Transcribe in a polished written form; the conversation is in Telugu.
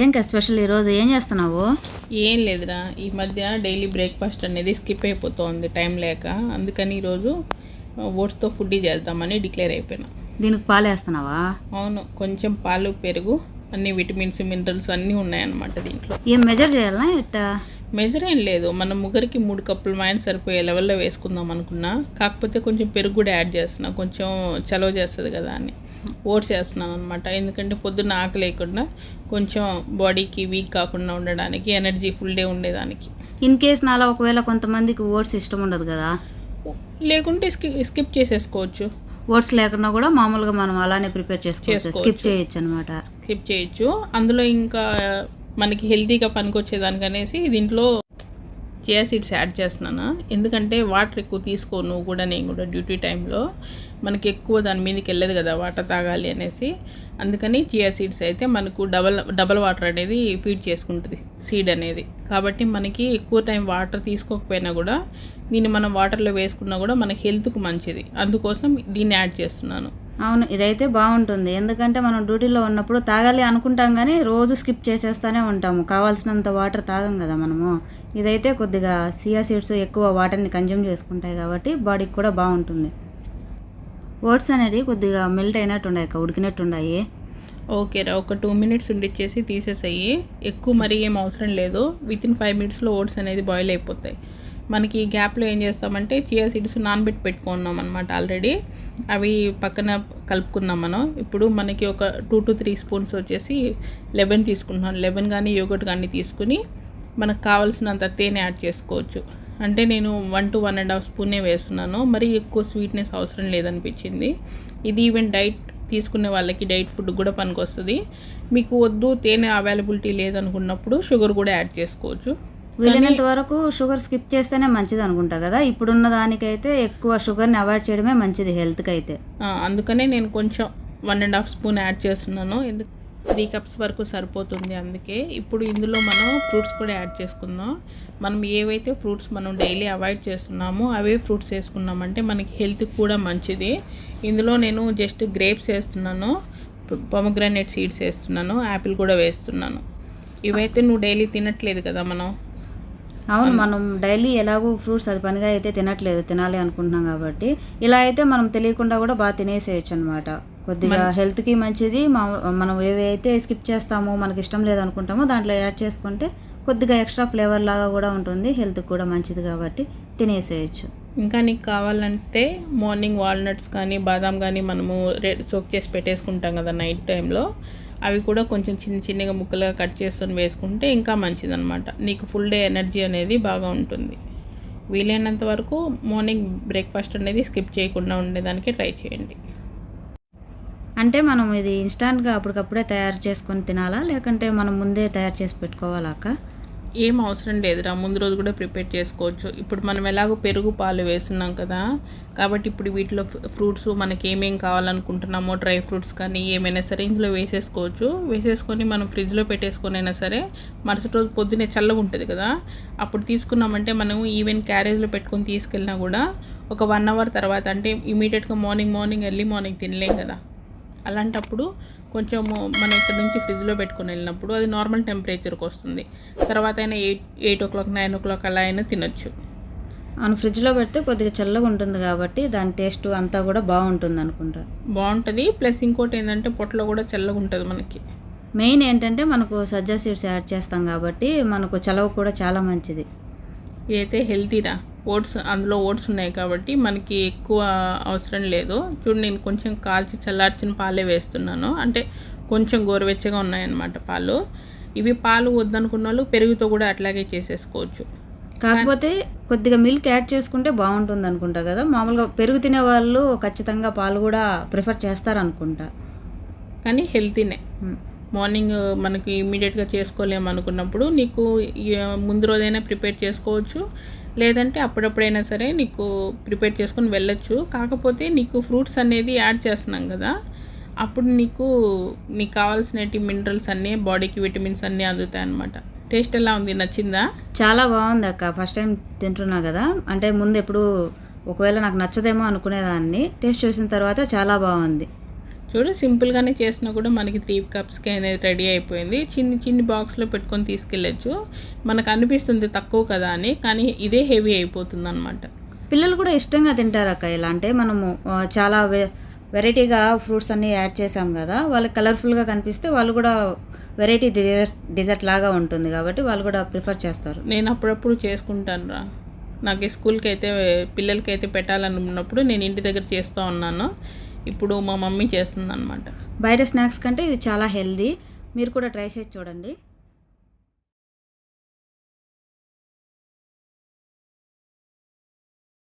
ఏంకా స్పెషల్ ఈరోజు ఏం చేస్తున్నావు? ఏం లేదురా, ఈ మధ్య డైలీ బ్రేక్ఫాస్ట్ అనేది స్కిప్ అయిపోతుంది టైం లేక. అందుకని ఈరోజు ఓట్స్తో ఫుడ్ చేద్దామని డిక్లేర్ అయిపోయినా. దీనికి పాలు వేస్తున్నావా? అవును, కొంచెం పాలు, పెరుగు, అన్ని విటమిన్స్, మినరల్స్ అన్నీ ఉన్నాయన్నమాట దీంట్లో. ఏం మెజర్ చేయాలా ఎట్టా? మెజర్ ఏం లేదు, మనం ముగ్గురికి 3 కప్పులు మైన సరిపోయే లెవెల్లో వేసుకుందాం అనుకున్నా. కాకపోతే కొంచెం పెరుగు కూడా యాడ్ చేస్తున్నా, కొంచెం చలవ చేస్తుంది కదా అని ఓట్స్ వేస్తున్నాను అనమాట. ఎందుకంటే పొద్దున్న ఆకలి లేకుండా కొంచెం బాడీకి వీక్ కాకుండా ఉండడానికి, ఎనర్జీ ఫుల్ డే ఉండేదానికి. ఇన్ కేస్ నాలో ఒకవేళ కొంతమందికి ఓట్స్ ఇష్టం ఉండదు కదా, లేకుంటే స్కిప్ చేసేసుకోవచ్చు. ఓట్స్ లేకుండా కూడా మామూలుగా మనం అలానే ప్రిపేర్ చేసుకోవచ్చు, స్కిప్ చేయొచ్చు అనమాట. స్కిప్ చేయొచ్చు. అందులో ఇంకా మనకి హెల్తీగా పనికొచ్చేదానికనేసి దీంట్లో చియా సీడ్స్ యాడ్ చేస్తున్నాను. ఎందుకంటే వాటర్ ఎక్కువ తీసుకో, నువ్వు కూడా నేను కూడా డ్యూటీ టైంలో మనకి ఎక్కువ దాని మీదకి వెళ్ళదు కదా వాటర్ తాగాలి అనేసి. అందుకని చియా సీడ్స్ అయితే మనకు డబల్ వాటర్ అనేది ఫీడ్ చేసుకుంటుంది సీడ్ అనేది. కాబట్టి మనకి ఎక్కువ టైం వాటర్ తీసుకోకపోయినా కూడా దీన్ని మనం వాటర్లో వేసుకున్నా కూడా మన హెల్త్కు మంచిది. అందుకోసం దీన్ని యాడ్ చేస్తున్నాను. అవును, ఇదైతే బాగుంటుంది. ఎందుకంటే మనం డ్యూటీలో ఉన్నప్పుడు తాగాలి అనుకుంటాం కానీ రోజు స్కిప్ చేసేస్తూనే ఉంటాము, కావాల్సినంత వాటర్ తాగం కదా మనము. ఇదైతే కొద్దిగా చియా సీడ్స్ ఎక్కువ వాటర్ని కన్జ్యూమ్ చేసుకుంటాయి కాబట్టి బాడీకి కూడా బాగుంటుంది. ఓట్స్ అనేది కొద్దిగా మెల్ట్ అయినట్టు ఉన్నాయి, ఉడికినట్టు ఉన్నాయి. ఓకేరా, ఒక 2 మినిట్స్ ఉండిచ్చేసి తీసేసాయి. ఎక్కువ మరీ ఏం అవసరం లేదు. వితిన్ 5 మినిట్స్లో ఓట్స్ అనేది బాయిల్ అయిపోతాయి. మనకి ఈ గ్యాప్లో ఏం చేస్తామంటే చియా సీడ్స్ నానబెట్టి పెట్టుకున్నాం అనమాట ఆల్రెడీ. అవి పక్కన కలుపుకుందాం మనం. ఇప్పుడు మనకి ఒక 2 to 3 స్పూన్స్ వచ్చేసి లెమన్ తీసుకుంటున్నాను. లెమన్ కానీ యోగర్ట్ కానీ తీసుకుని మనకు కావాల్సినంత తేనె యాడ్ చేసుకోవచ్చు. అంటే నేను 1 to 1.5 స్పూనే వేస్తున్నాను, మరీ ఎక్కువ స్వీట్నెస్ అవసరం లేదనిపించింది. ఇది ఈవెన్ డైట్ తీసుకునే వాళ్ళకి, డైట్ ఫుడ్ కూడా పనికొస్తుంది. మీకు వద్దు, తేనె అవైలబిలిటీ లేదనుకున్నప్పుడు షుగర్ కూడా యాడ్ చేసుకోవచ్చు. వీలైనంత వరకు షుగర్ స్కిప్ చేస్తేనే మంచిది అనుకుంటా కదా. ఇప్పుడున్న దానికైతే ఎక్కువ షుగర్ని అవాయిడ్ చేయడమే మంచిది హెల్త్కి అయితే. అందుకనే నేను కొంచెం 1.5 స్పూన్ యాడ్ చేస్తున్నాను. 3 కప్స్ వరకు సరిపోతుంది. అందుకే ఇప్పుడు ఇందులో మనం ఫ్రూట్స్ కూడా యాడ్ చేసుకుందాం. మనం ఏవైతే ఫ్రూట్స్ మనం డైలీ అవాయిడ్ చేస్తున్నామో అవే ఫ్రూట్స్ వేసుకున్నామంటే మనకి హెల్త్కి కూడా మంచిది. ఇందులో నేను జస్ట్ గ్రేప్స్ వేస్తున్నాను, పొమగ్రానేట్ సీడ్స్ వేస్తున్నాను, యాపిల్ కూడా వేస్తున్నాను. ఇవైతే నువ్వు డైలీ తినట్లేదు కదా మనం. అవును, మనం డైలీ ఎలాగో ఫ్రూట్స్ అది పనిగా అయితే తినట్లేదు, తినాలి అనుకుంటున్నాం కాబట్టి ఇలా అయితే మనం తెలియకుండా కూడా బాగా తినేసేయచ్చు అనమాట. కొద్దిగా హెల్త్కి మంచిది. మనం ఏవైతే స్కిప్ చేస్తామో, మనకి ఇష్టం లేదనుకుంటామో దాంట్లో యాడ్ చేసుకుంటే కొద్దిగా ఎక్స్ట్రా ఫ్లేవర్ లాగా కూడా ఉంటుంది, హెల్త్కి కూడా మంచిది కాబట్టి తినేసేయచ్చు. ఇంకా నీకు కావాలంటే మార్నింగ్ వాల్నట్స్ కానీ బాదాం కానీ మనము సోక్ చేసి పెట్టేసుకుంటాం కదా నైట్ టైంలో, అవి కూడా కొంచెం చిన్నగా ముక్కలుగా కట్ చేసుకొని వేసుకుంటే ఇంకా మంచిదన్నమాట. నీకు ఫుల్ డే ఎనర్జీ అనేది బాగా ఉంటుంది. వీలైనంత వరకు మార్నింగ్ బ్రేక్ఫాస్ట్ అనేది స్కిప్ చేయకుండా ఉండేదానికి ట్రై చేయండి. అంటే మనం ఇది ఇన్స్టాంట్గా అప్పటికప్పుడే తయారు చేసుకొని తినాలా, లేకుంటే మనం ముందే తయారు చేసి పెట్టుకోవాలా అక్క? ఏం అవసరం లేదురా, ముందు రోజు కూడా ప్రిపేర్ చేసుకోవచ్చు. ఇప్పుడు మనం ఎలాగో పెరుగు, పాలు వేస్తున్నాం కదా, కాబట్టి ఇప్పుడు వీటిలో ఫ్రూట్స్ మనకి ఏమేం కావాలనుకుంటున్నామో, డ్రై ఫ్రూట్స్ కానీ ఏమైనా సరే ఇందులో వేసేసుకోవచ్చు. వేసేసుకొని మనం ఫ్రిడ్జ్లో పెట్టేసుకొని అయినా సరే మరుసటి రోజు పొద్దున్నే చల్లగా ఉంటుంది కదా, అప్పుడు తీసుకున్నామంటే మనం ఈవెన్ క్యారేజ్లో పెట్టుకొని తీసుకెళ్ళినా కూడా ఒక 1 అవర్ తర్వాత, అంటే ఇమీడియట్గా మార్నింగ్ ఎర్లీ మార్నింగ్ తినలేం కదా, అలాంటప్పుడు కొంచెము మనం ఇక్కడ నుంచి ఫ్రిడ్జ్లో పెట్టుకొని వెళ్ళినప్పుడు అది నార్మల్ టెంపరేచర్కి వస్తుంది. తర్వాత అయినా 8 o'clock 9 o'clock అలా అయినా తినొచ్చు. అవును, ఫ్రిడ్జ్లో పెడితే కొద్దిగా చల్లగా ఉంటుంది కాబట్టి దాని టేస్ట్ అంతా కూడా బాగుంటుంది అనుకుంటా. బాగుంటుంది. ప్లస్ ఇంకోటి ఏంటంటే పొట్టలో కూడా చల్లగా ఉంటుంది మనకి. మెయిన్ ఏంటంటే మనకు సజ్జా సీడ్స్ యాడ్ చేస్తాం కాబట్టి మనకు చలవ కూడా చాలా మంచిది. ఇదైతే హెల్తీరా. అందులో ఓట్స్ ఉన్నాయి కాబట్టి మనకి ఎక్కువ అవసరం లేదు. చూడు, నేను కొంచెం కాల్చి చల్లార్చిన పాలే వేస్తున్నాను, అంటే కొంచెం గోరువెచ్చగా ఉన్నాయన్నమాట పాలు. ఇవి పాలు వద్దనుకున్న వాళ్ళు పెరుగుతో కూడా అట్లాగే చేసేసుకోవచ్చు. కాకపోతే కొద్దిగా మిల్క్ యాడ్ చేసుకుంటే బాగుంటుంది అనుకుంటా కదా. మామూలుగా పెరుగు తినే వాళ్ళు ఖచ్చితంగా పాలు కూడా ప్రిఫర్ చేస్తారనుకుంటా. కానీ హెల్తీనే. మార్నింగ్ మనకి ఇమీడియట్గా చేసుకోలేము అనుకున్నప్పుడు నీకు ముందు రోజైనా ప్రిపేర్ చేసుకోవచ్చు, లేదంటే అప్పుడప్పుడైనా సరే నీకు ప్రిపేర్ చేసుకొని వెళ్ళొచ్చు. కాకపోతే నీకు ఫ్రూట్స్ అనేది యాడ్ చేస్తున్నాం కదా, అప్పుడు నీకు కావాల్సినవి మినరల్స్ అన్నీ, బాడీకి విటమిన్స్ అన్నీ అందుతాయి అన్నమాట. టేస్ట్ ఎలా ఉంది, నచ్చిందా? చాలా బాగుంది అక్క, ఫస్ట్ టైం తింటున్నా కదా. అంటే ముందు ఎప్పుడు ఒకవేళ నాకు నచ్చదేమో అనుకునేదాన్ని, టేస్ట్ చూసిన తర్వాత చాలా బాగుంది. చూడు సింపుల్గానే చేసినా కూడా మనకి 3 కప్స్కి అనేది రెడీ అయిపోయింది. చిన్ని చిన్ని బాక్స్లో పెట్టుకొని తీసుకెళ్ళచ్చు. మనకు అనిపిస్తుంది తక్కువ కదా అని, కానీ ఇదే హెవీ అయిపోతుంది అనమాట. పిల్లలు కూడా ఇష్టంగా తింటారు అక్క. ఇలా అంటే మనము చాలా వెరైటీగా ఫ్రూట్స్ అన్నీ యాడ్ చేసాం కదా, వాళ్ళకి కలర్ఫుల్గా కనిపిస్తే వాళ్ళు కూడా వెరైటీ డిజర్ట్ లాగా ఉంటుంది కాబట్టి వాళ్ళు కూడా ప్రిఫర్ చేస్తారు. నేను అప్పుడప్పుడు చేసుకుంటాను రా. నాకు స్కూల్కి అయితే పిల్లలకైతే పెట్టాలనుకున్నప్పుడు నేను ఇంటి దగ్గర చేస్తూ ఉన్నాను. ఇప్పుడు మా మమ్మీ చేస్తుంది అనమాట. బయట స్నాక్స్ కంటే ఇది చాలా హెల్దీ. మీరు కూడా ట్రై చేసి చూడండి.